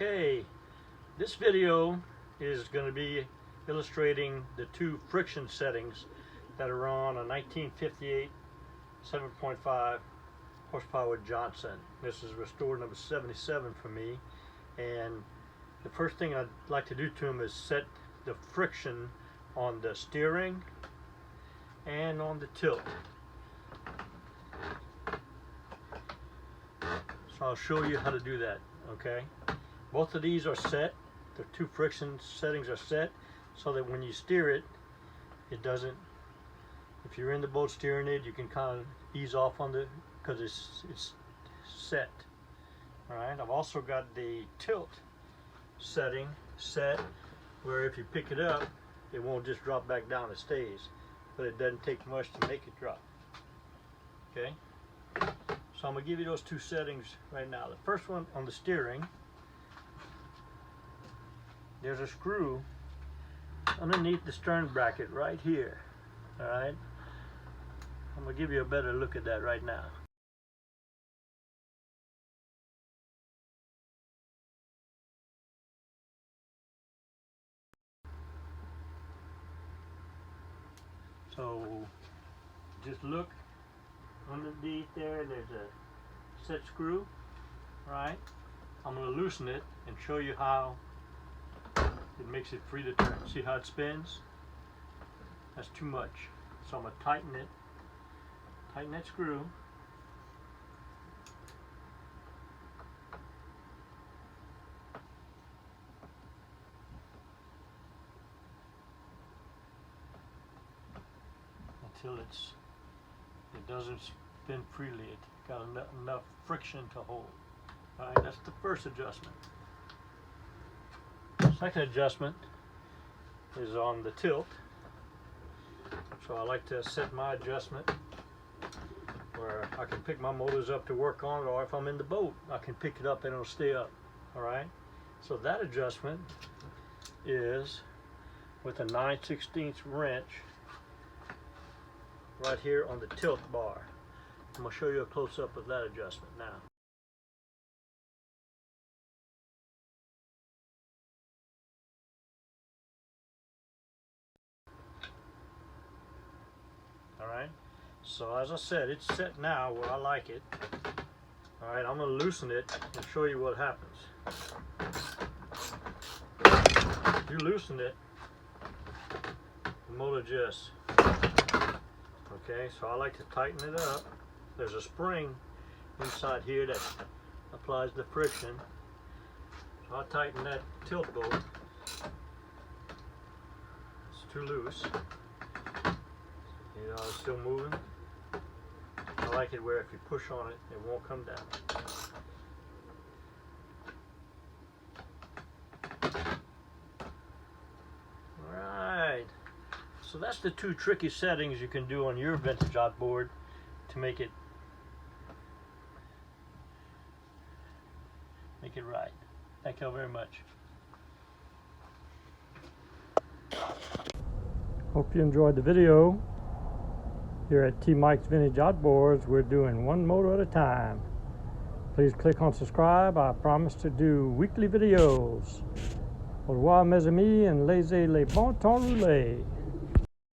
Okay, this video is going to be illustrating the two friction settings that are on a 1958 7.5 horsepower Johnson. This is restored number 77 for me, and the first thing I'd like to do to them is set the friction on the steering and on the tilt. So I'll show you how to do that. Okay, both of these are set. The two friction settings are set so that when you steer it, it doesn't, if you're in the boat steering it, you can kind of ease off on the, because it's set. All right, I've also got the tilt setting set where if you pick it up, it won't just drop back down, it stays, but it doesn't take much to make it drop. Okay, so I'm going to give you those two settings right now. The first one on the steering, there's a screw underneath the stern bracket right here. All right, I'm going to give you a better look at that right now. So just look underneath there, there's a set screw, right? I'm going to loosen it and show you how it makes it free to turn. See how it spins? That's too much. So I'm going to tighten it, tighten that screw. Until it doesn't spin freely. It's got enough friction to hold. All right, that's the first adjustment. Second adjustment is on the tilt. So I like to set my adjustment where I can pick my motors up to work on it, or if I'm in the boat, I can pick it up and it'll stay up. All right. So that adjustment is with a 9/16 wrench right here on the tilt bar. I'm going to show you a close-up of that adjustment now. Alright, so as I said, it's set now where I like it. Alright, I'm going to loosen it and show you what happens. If you loosen it, the motor adjusts. Okay, so I like to tighten it up. There's a spring inside here that applies the friction. So I tighten that tilt bolt. It's too loose. You know, it's still moving. I like it where if you push on it, it won't come down. Alright. So that's the two tricky settings you can do on your vintage outboard to make it right. Thank you very much. Hope you enjoyed the video. Here at T. Mike's Vintage Outboards, we're doing one motor at a time. Please click on subscribe. I promise to do weekly videos. Au revoir mes amis, and laissez les bon temps rouler.